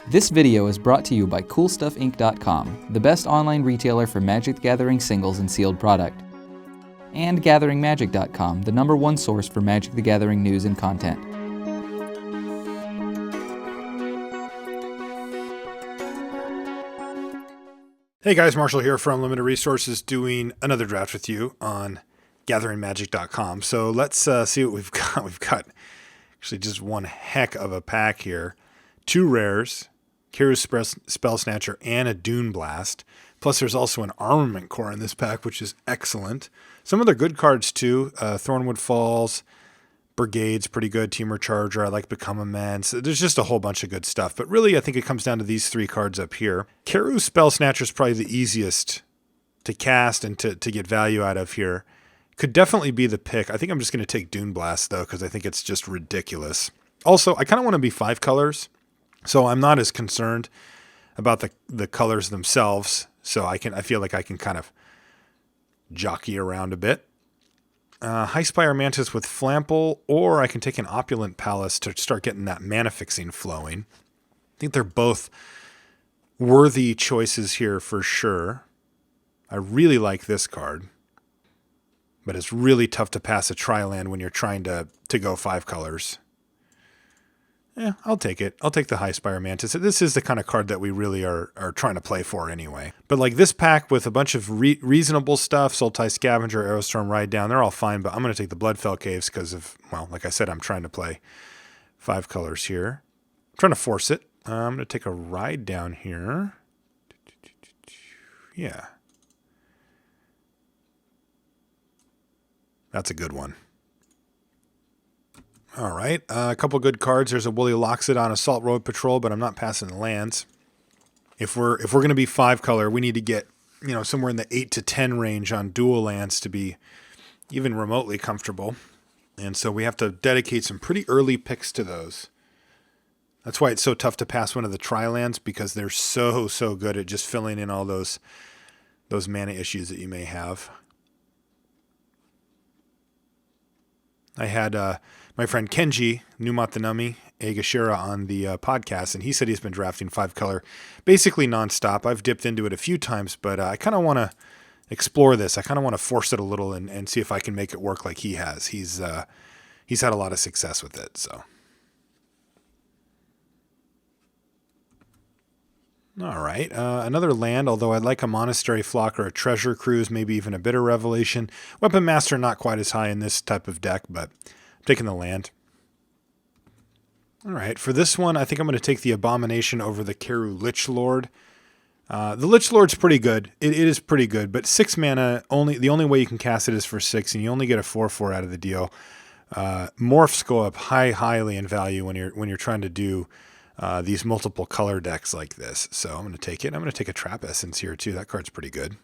This video is brought to you by CoolStuffInc.com, the best online retailer for Magic the Gathering singles and sealed product. And GatheringMagic.com, the #1 source for Magic the Gathering news and content. Hey guys, Marshall here from Limited Resources doing another draft with you on GatheringMagic.com. So let's see what we've got. We've got actually just one heck of a pack here. 2 rares, Kheru Spellsnatcher, and a Duneblast. Plus there's also an Armament Core in this pack, which is excellent. Some other good cards too. Thornwood Falls, Brigade's pretty good, Teamer Charger, I like Become Immense. There's just a whole bunch of good stuff. But really, I think it comes down to these 3 cards up here. Kheru Spellsnatcher is probably the easiest to cast and to get value out of here. Could definitely be the pick. I think I'm just going to take Duneblast, though, because I think it's just ridiculous. Also, I kind of want to be 5 colors. So I'm not as concerned about the colors themselves. So I feel like I can kind of jockey around a bit. Highspire Mantis with Flample, or I can take an Opulent Palace to start getting that mana fixing flowing. I think they're both worthy choices here for sure. I really like this card, but it's really tough to pass a Tri-land when you're trying to go 5 colors. Yeah, I'll take it. I'll take the Highspire Mantis. This is the kind of card that we really are trying to play for anyway. But like this pack with a bunch of reasonable stuff, Sultai Scavenger, Aerostorm, Ride Down, they're all fine, but I'm going to take the Bloodfell Caves because of, well, like I said, I'm trying to play 5 colors here. I'm trying to force it. I'm going to take a Ride Down here. Yeah. That's a good one. All right, a couple good cards. There's a Woolly Loxodon Assault Road Patrol, but I'm not passing the lands. If we're going to be 5 color, we need to get somewhere in the 8 to 10 range on dual lands to be even remotely comfortable, and so we have to dedicate some pretty early picks to those. That's why it's so tough to pass one of the Tri-lands, because they're so good at just filling in all those mana issues that you may have. I had my friend Kenji Numatanami Egashira on the podcast, and he said he's been drafting 5 color basically nonstop. I've dipped into it a few times, but I kind of want to explore this. I kind of want to force it a little and see if I can make it work like he has. He's had a lot of success with it. So, all right, another land. Although I'd like a Monastery Flock or a Treasure Cruise, maybe even a Bitter Revelation. Weapon Master not quite as high in this type of deck, but I'm taking the land. All right, for this one, I think I'm going to take the Abomination over the Kheru Lich Lord. The Lich Lord's pretty good. It is pretty good, but 6 mana, the only way you can cast it is for 6, and you only get a 4/4 out of the deal. Morphs go up highly in value when you're trying to do these multiple color decks like this. So I'm going to take it. I'm going to take a Trap Essence here too. That card's pretty good.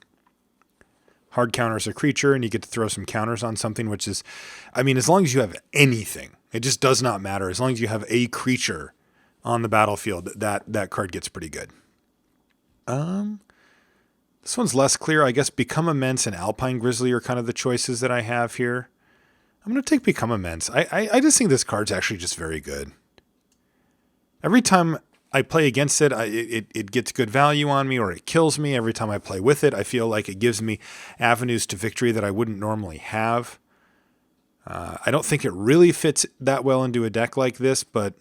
Hard counters a creature, and you get to throw some counters on something, which is, I mean, as long as you have anything, it just does not matter. As long as you have a creature on the battlefield, that card gets pretty good. This one's less clear. I guess Become Immense and Alpine Grizzly are kind of the choices that I have here. I'm going to take Become Immense. I just think this card's actually just very good. Every time I play against it, it gets good value on me, or it kills me. Every time I play with it, I feel like it gives me avenues to victory that I wouldn't normally have. I don't think it really fits that well into a deck like this, but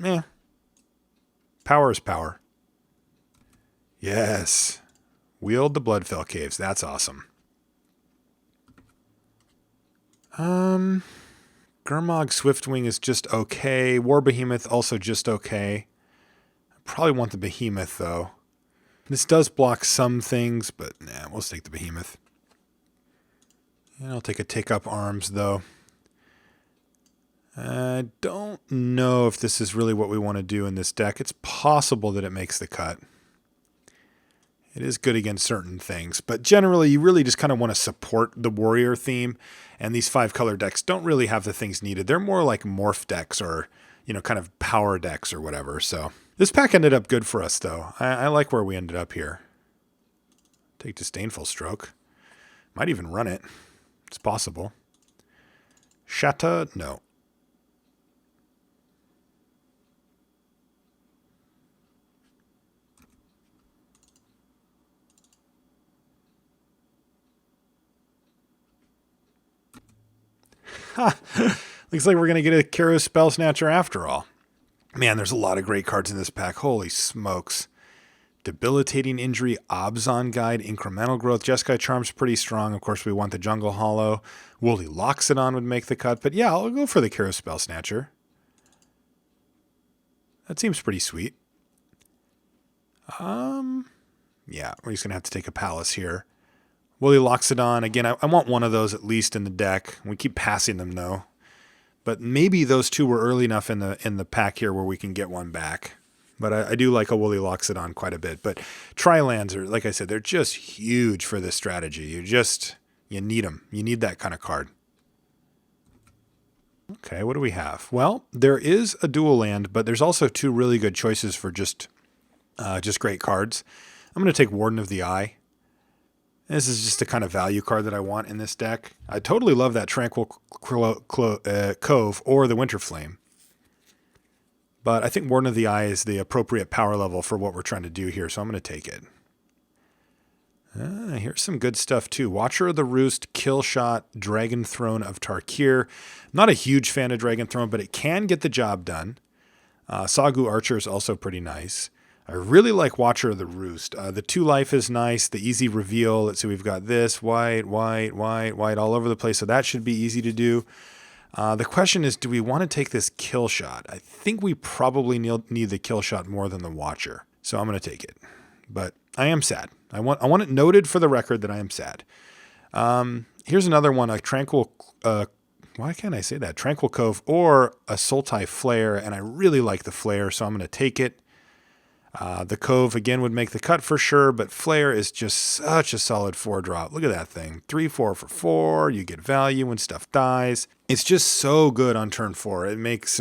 power is power. Yes. Wield the Bloodfell Caves. That's awesome. Gurmag Swiftwing is just okay. War Behemoth also just okay. Probably want the Behemoth, though. This does block some things, but we'll take the Behemoth. And I'll take up Arms, though. I don't know if this is really what we want to do in this deck. It's possible that it makes the cut. It is good against certain things, but generally you really just kind of want to support the warrior theme, and these 5 color decks don't really have the things needed. They're more like morph decks or, kind of power decks or whatever, so... This pack ended up good for us, though. I like where we ended up here. Take Disdainful Stroke. Might even run it. It's possible. Shatta? No. Looks like we're going to get a Kheru Spellsnatcher after all. Man, there's a lot of great cards in this pack. Holy smokes. Debilitating Injury, Obzon Guide, Incremental Growth. Jeskai Charm's pretty strong. Of course, we want the Jungle Hollow. Woolly Loxodon would make the cut. But yeah, I'll go for the Kheru Spellsnatcher. That seems pretty sweet. Yeah, we're just going to have to take a Palace here. Woolly Loxodon, again, I want one of those at least in the deck. We keep passing them, though. But maybe those two were early enough in the pack here where we can get one back. But I do like a Woolly Loxodon quite a bit. But Tri-lands are, like I said, they're just huge for this strategy. You need them. You need that kind of card. Okay, what do we have? Well, there is a dual land, but there's also two really good choices for just great cards. I'm going to take Warden of the Eye. This is just the kind of value card that I want in this deck. I totally love that Tranquil Cove or the Winter Flame. But I think Warden of the Eye is the appropriate power level for what we're trying to do here, so I'm going to take it. Here's some good stuff too. Watcher of the Roost, Killshot, Dragon Throne of Tarkir. Not a huge fan of Dragon Throne, but it can get the job done. Sagu Archer is also pretty nice. I really like Watcher of the Roost. The 2 life is nice. The easy reveal. Let's see, we've got this white all over the place, so that should be easy to do. The question is, do we want to take this kill shot? I think we probably need the kill shot more than the Watcher, so I'm going to take it. But I am sad. I want it noted for the record that I am sad. Here's another one, a Tranquil. Why can't I say that? Tranquil Cove or a Sultai Flayer, and I really like the Flayer, so I'm going to take it. The Cove, again, would make the cut for sure, but Flayer is just such a solid 4-drop. Look at that thing. 3-4 for 4. You get value when stuff dies. It's just so good on turn 4. It makes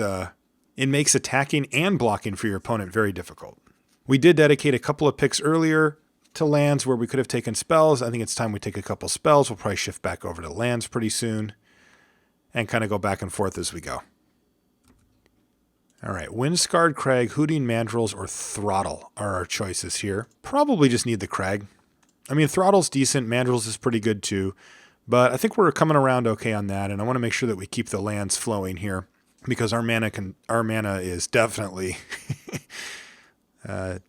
attacking and blocking for your opponent very difficult. We did dedicate a couple of picks earlier to lands where we could have taken spells. I think it's time we take a couple spells. We'll probably shift back over to lands pretty soon and kind of go back and forth as we go. All right, Wind-Scarred Crag, Hooting Mandrills, or Throttle are our choices here. Probably just need the Crag. I mean, Throttle's decent. Mandrills is pretty good too. But I think we're coming around okay on that, and I want to make sure that we keep the lands flowing here because our mana is definitely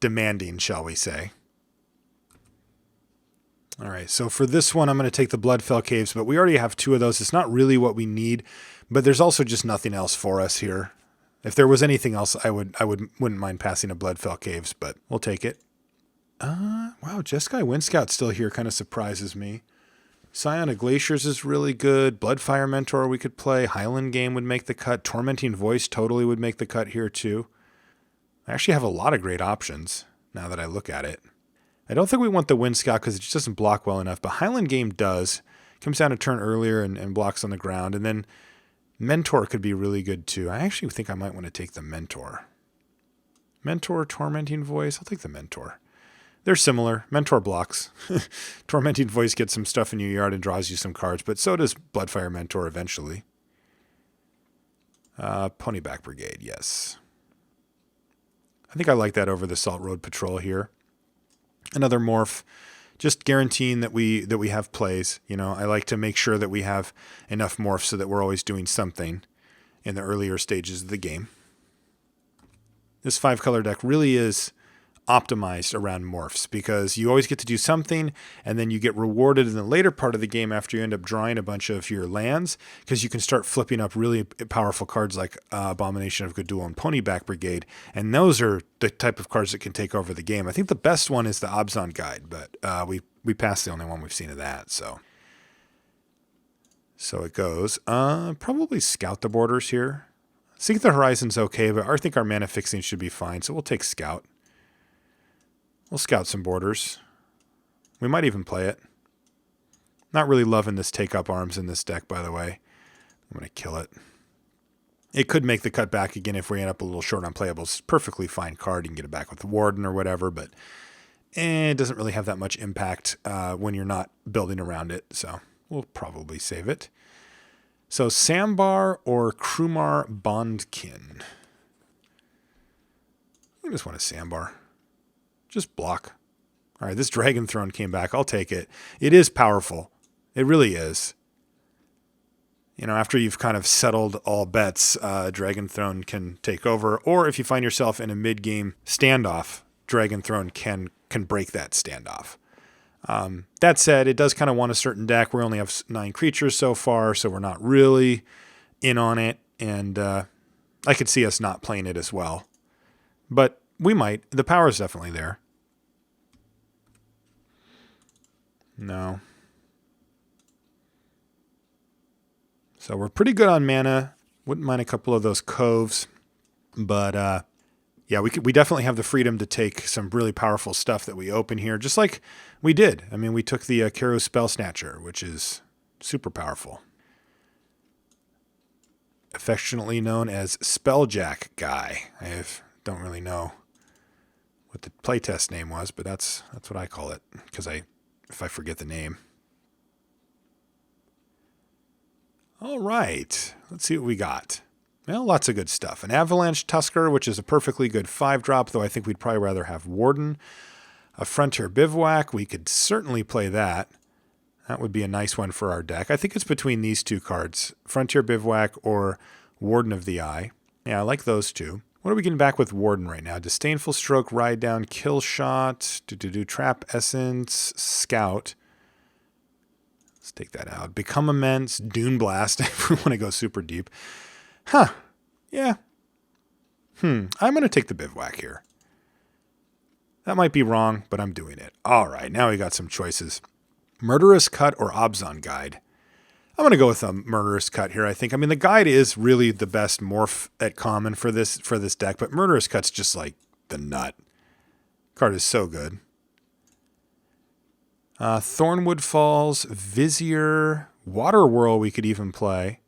demanding, shall we say. All right, so for this one, I'm going to take the Bloodfell Caves, but we already have 2 of those. It's not really what we need, but there's also just nothing else for us here. If there was anything else, I wouldn't mind passing a Bloodfell Caves, but we'll take it. Wow, Jeskai Windscout's still here, kind of surprises me. Scion of Glaciers is really good. Bloodfire Mentor we could play. Highland Game would make the cut. Tormenting Voice totally would make the cut here too. I actually have a lot of great options now that I look at it. I don't think we want the Windscout because it just doesn't block well enough, but Highland Game does. Comes down a turn earlier and blocks on the ground, and then Mentor could be really good too. I actually think I might want to take the Mentor. Mentor, Tormenting Voice. I'll take the Mentor. They're similar. Mentor blocks. Tormenting Voice gets some stuff in your yard and draws you some cards, but so does Bloodfire Mentor eventually. Ponyback Brigade, yes. I think I like that over the Salt Road Patrol here. Another morph. Just guaranteeing that we have plays. You know, I like to make sure that we have enough morphs so that we're always doing something in the earlier stages of the game. This 5-color deck really is optimized around morphs because you always get to do something and then you get rewarded in the later part of the game after you end up drawing a bunch of your lands because you can start flipping up really powerful cards like Abomination of Gudul and Ponyback Brigade, and those are the type of cards that can take over the game. I think the best one is the Obzon Guide, but we passed the only one we've seen of that, so it goes. Probably Scout the Borders here. Seek the Horizon's okay, but I think our mana fixing should be fine, so we'll take Scout. We'll scout some borders. We might even play it. Not really loving this take-up arms in this deck, by the way. I'm going to kill it. It could make the cut back again if we end up a little short on playables. It's a perfectly fine card. You can get it back with the Warden or whatever, but it doesn't really have that much impact when you're not building around it, so we'll probably save it. So Sambar or Krumar Bondkin. I just want a Sambar. Just block. All right, this Dragon Throne came back. I'll take it. It is powerful. It really is. after you've kind of settled all bets, Dragon Throne can take over. Or if you find yourself in a mid-game standoff, Dragon Throne can break that standoff. That said, it does kind of want a certain deck. We only have 9 creatures so far, so we're not really in on it. And I could see us not playing it as well. But we might. The power is definitely there. No. So we're pretty good on mana. Wouldn't mind a couple of those coves. But yeah, we definitely have the freedom to take some really powerful stuff that we open here, just like we did. I mean, we took the Kheru Spellsnatcher, which is super powerful. Affectionately known as Spelljack Guy. Don't really know what the playtest name was, but that's what I call it, because if I forget the name. All right, let's see what we got. Well, lots of good stuff. An Avalanche Tusker, which is a perfectly good 5-drop, though I think we'd probably rather have Warden. A Frontier Bivouac, we could certainly play that. That would be a nice one for our deck. I think it's between these two cards, Frontier Bivouac or Warden of the Eye. Yeah, I like those two. What are we getting back with Warden right now? Disdainful Stroke, Ride Down, Kill Shot, Trap Essence, Scout. Let's take that out. Become Immense, Duneblast, if we want to go super deep. Huh. Yeah. I'm going to take the Bivouac here. That might be wrong, but I'm doing it. All right, now we got some choices. Murderous Cut or Obzon Guide. I'm going to go with a Murderous Cut here, I think. I mean, the Guide is really the best morph at common for this deck, but Murderous Cut's just like the nut. Card is so good. Thornwood Falls, Vizier, Water Whirl we could even play.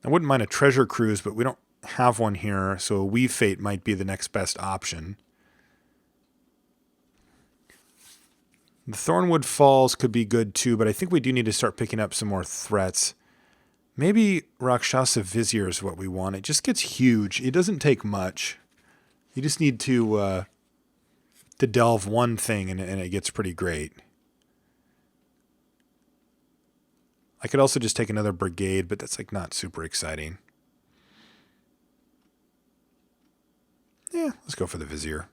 I wouldn't mind a Treasure Cruise, but we don't have one here, so a Weave Fate might be the next best option. The Thornwood Falls could be good too, but I think we do need to start picking up some more threats. Maybe Rakshasa Vizier is what we want. It just gets huge. It doesn't take much. You just need to delve one thing and it gets pretty great. I could also just take another Brigade, but that's like not super exciting. Yeah, let's go for the Vizier.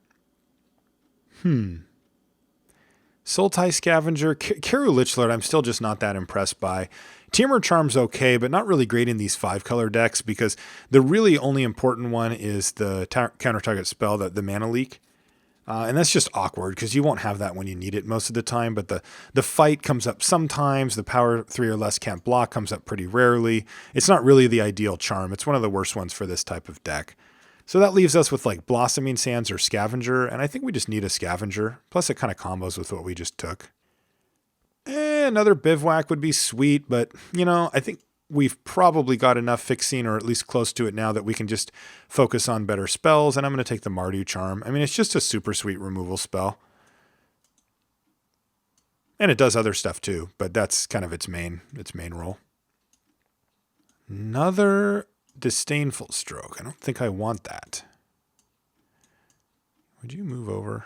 Sultai Scavenger, Kheru Lichlord, I'm still just not that impressed by. Temur Charm's okay, but not really great in these 5-color decks because the really only important one is the counter-target spell, the Mana Leak. And that's just awkward because you won't have that when you need it most of the time, but the fight comes up sometimes. The power 3 or less can't block comes up pretty rarely. It's not really the ideal charm. It's one of the worst ones for this type of deck. So that leaves us with like Blossoming Sands or Scavenger, and I think we just need a Scavenger. Plus it kind of combos with what we just took. Another Bivouac would be sweet, but I think we've probably got enough fixing, or at least close to it now, that we can just focus on better spells, and I'm going to take the Mardu Charm. I mean, it's just a super sweet removal spell. And it does other stuff too, but that's kind of its main role. Another Disdainful Stroke. I don't think I want that. Would you move over?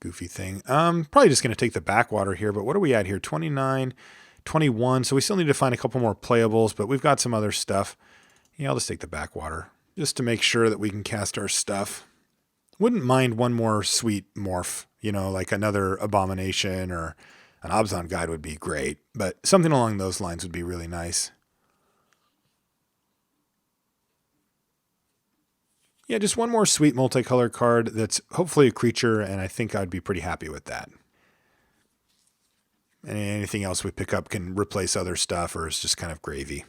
Goofy thing. Probably just going to take the Backwater here, but what are we at here? 29, 21. So we still need to find a couple more playables, but we've got some other stuff. Yeah, I'll just take the Backwater just to make sure that we can cast our stuff. Wouldn't mind one more sweet morph, like another Abomination or an Obzon Guide would be great, but something along those lines would be really nice. Yeah, just one more sweet multicolored card that's hopefully a creature, and I think I'd be pretty happy with that. And anything else we pick up can replace other stuff, or it's just kind of gravy.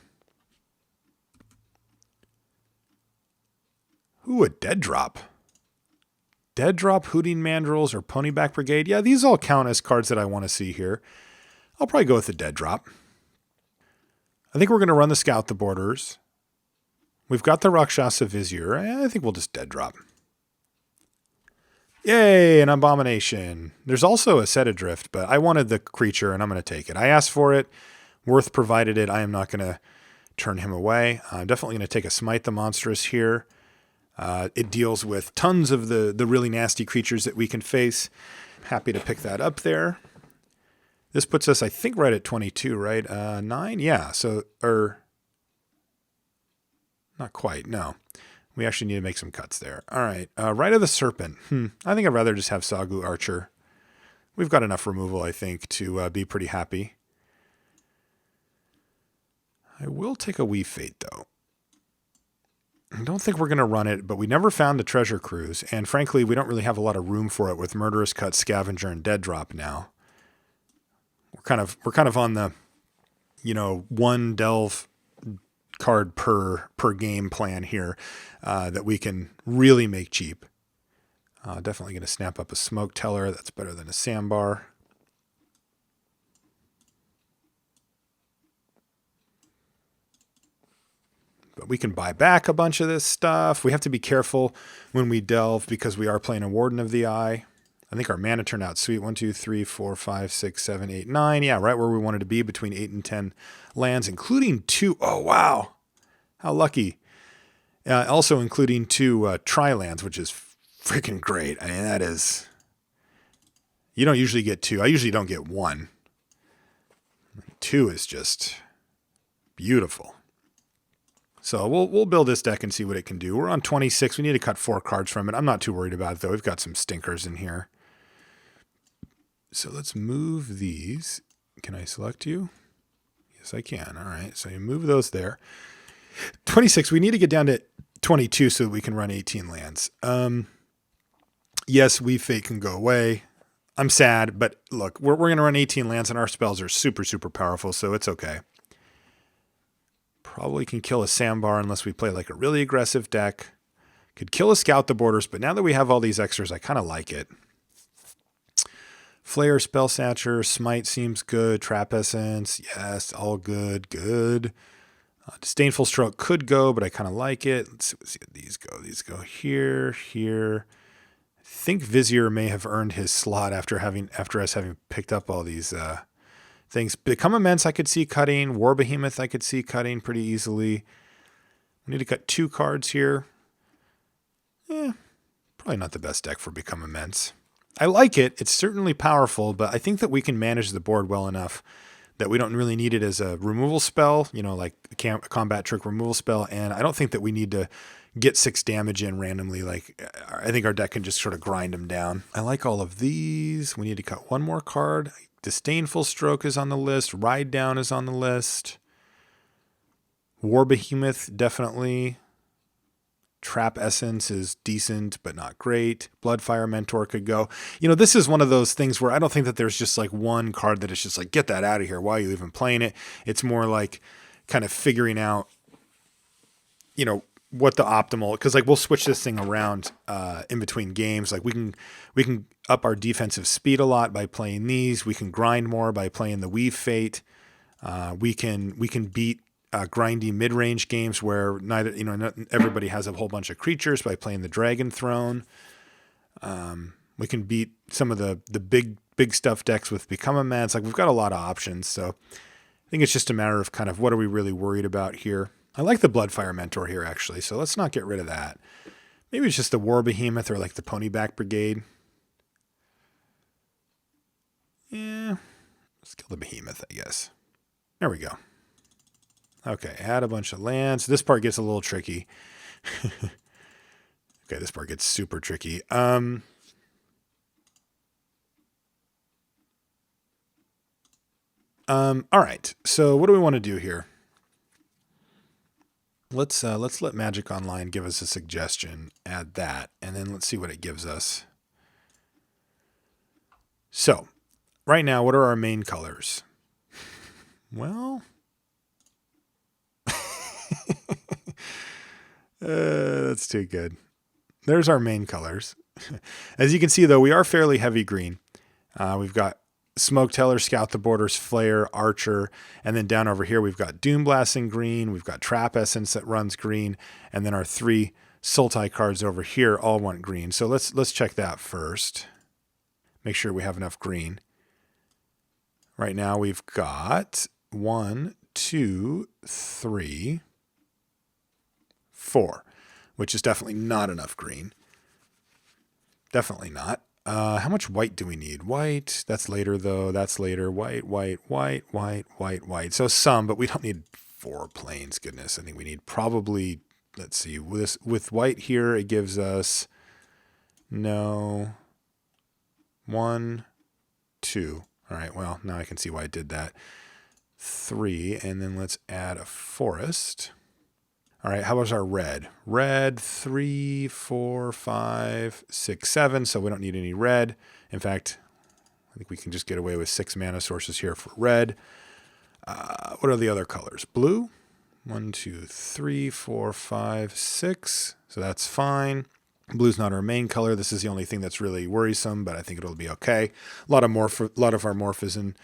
Ooh, a Dead Drop. Dead Drop, Hooting Mandrills, or Ponyback Brigade. Yeah, these all count as cards that I want to see here. I'll probably go with the Dead Drop. I think we're going to run the Scout the Borders. We've got the Rakshasa Vizier. I think we'll just Dead Drop. Yay, an Abomination. There's also a Set Adrift, but I wanted the creature, and I'm going to take it. I asked for it. Worth provided it. I am not going to turn him away. I'm definitely going to take a Smite the Monstrous here. It deals with tons of the really nasty creatures that we can face. Happy to pick that up there. This puts us, I think, right at 22, right? 9? Yeah, so, not quite, no. We actually need to make some cuts there. All right, Rite of the Serpent. I think I'd rather just have Sagu Archer. We've got enough removal, I think, to be pretty happy. I will take a Weave Fate, though. I don't think we're going to run it, but we never found a Treasure Cruise, and frankly, we don't really have a lot of room for it with Murderous Cut, Scavenger, and Dead Drop now. We're kind of on the, one delve card per game plan here that we can really make cheap. Definitely going to snap up a Smoke Teller. That's better than a Sandbar. But we can buy back a bunch of this stuff. We have to be careful when we delve because we are playing a Warden of the Eye. I think our mana turned out sweet. 1, 2, 3, 4, 5, 6, 7, 8, 9. Yeah, right where we wanted to be, between 8 and 10 lands, including 2. Oh, wow. How lucky. Also including 2 tri-lands, which is freaking great. I mean, that is... You don't usually get 2. I usually don't get 1. 2 is just beautiful. So we'll build this deck and see what it can do. We're on 26. We need to cut 4 cards from it. I'm not too worried about it, though. We've got some stinkers in here. So let's move these. Can I select you? Yes, I can. All right. So you move those there. 26. We need to get down to 22 so that we can run 18 lands. Yes, Weave Fate can go away. I'm sad, but look, we're going to run 18 lands and our spells are super, super powerful, so it's okay. Probably can kill a Sandbar unless we play like a really aggressive deck. Could kill a Scout the Borders, but now that we have all these extras, I kind of like it. Flayer, Spellsnatcher, Smite seems good. Trap Essence, yes, all good, good. Disdainful Stroke could go, but I kind of like it. Let's see what these go. These go here, here. I think Vizier may have earned his slot after us having picked up all these things. Become Immense I could see cutting. War Behemoth I could see cutting pretty easily. We need to cut 2 cards here. Probably not the best deck for Become Immense. I like it. It's certainly powerful, but I think that we can manage the board well enough that we don't really need it as a removal spell, like a combat trick removal spell. And I don't think that we need to get 6 damage in randomly. Like, I think our deck can just sort of grind them down. I like all of these. We need to cut 1 more card. Disdainful Stroke is on the list. Ride Down is on the list. War Behemoth, definitely. Trap Essence is decent, but not great. Bloodfire Mentor could go. This is one of those things where I don't think that there's just like one card that is just like, get that out of here. Why are you even playing it? It's more like kind of figuring out, what the optimal, because like we'll switch this thing around in between games. Like we can up our defensive speed a lot by playing these. We can grind more by playing the Weave Fate. We can beat grindy mid-range games where not everybody has a whole bunch of creatures by playing the Dragon Throne. We can beat some of the big stuff decks with Become Immense. Like we've got a lot of options. So I think it's just a matter of kind of what are we really worried about here. I like the Bloodfire Mentor here actually. So let's not get rid of that. Maybe it's just the War Behemoth or like the Ponyback Brigade. Yeah, let's kill the Behemoth, I guess. There we go. Okay, add a bunch of lands. This part gets a little tricky. Okay, this part gets super tricky. All right, so what do we want to do here? Let's let Magic Online give us a suggestion. Add that, and then let's see what it gives us. So, right now, what are our main colors? Well, that's too good. There's our main colors. As you can see, though, we are fairly heavy green. We've got Smoke Teller, Scout the Borders, Flayer, Archer, and then down over here we've got Duneblast in green. We've got Trap Essence that runs green, and then our 3 Sultai cards over here all want green. So let's check that first. Make sure we have enough green. Right now we've got 1, 2, 3, 4, which is definitely not enough green. Definitely not. How much white do we need? White, that's later though. That's later. White, white, white, white, white, white. So some, but we don't need 4 plains. Goodness, I think we need probably, let's see, with white here, it gives us, no, 1, 2. All right, well, now I can see why I did that. 3, and then let's add a forest. All right, how about our red? Red, 3, 4, 5, 6, 7, so we don't need any red. In fact, I think we can just get away with 6 mana sources here for red. What are the other colors? Blue, 1, 2, 3, 4, 5, 6, so that's fine. Blue's not our main color. This is the only thing that's really worrisome, but I think it'll be okay. A lot of our morph is in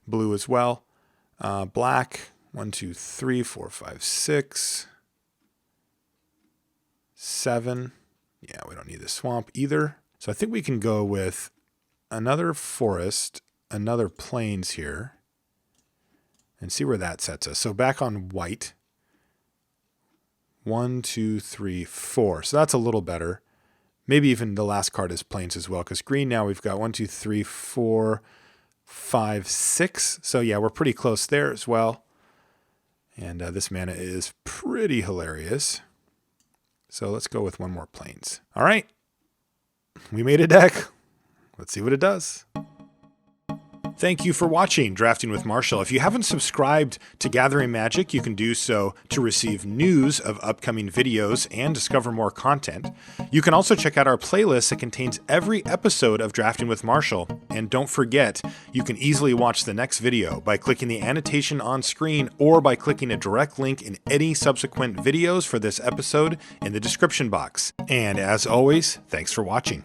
blue as well. Black, 1, 2, 3, 4, 5, 6, 7. Yeah, we don't need the swamp either. So I think we can go with another forest, another plains here, and see where that sets us. So back on white. 1, 2, 3, 4. So that's a little better. Maybe even the last card is plains as well, because green now we've got 1, 2, 3, 4, 5, 6. So yeah, we're pretty close there as well. And this mana is pretty hilarious. So let's go with one more plains. All right, we made a deck. Let's see what it does. Thank you for watching Drafting with Marshall. If you haven't subscribed to Gathering Magic, you can do so to receive news of upcoming videos and discover more content. You can also check out our playlist that contains every episode of Drafting with Marshall. And don't forget, you can easily watch the next video by clicking the annotation on screen or by clicking a direct link in any subsequent videos for this episode in the description box. And as always, thanks for watching.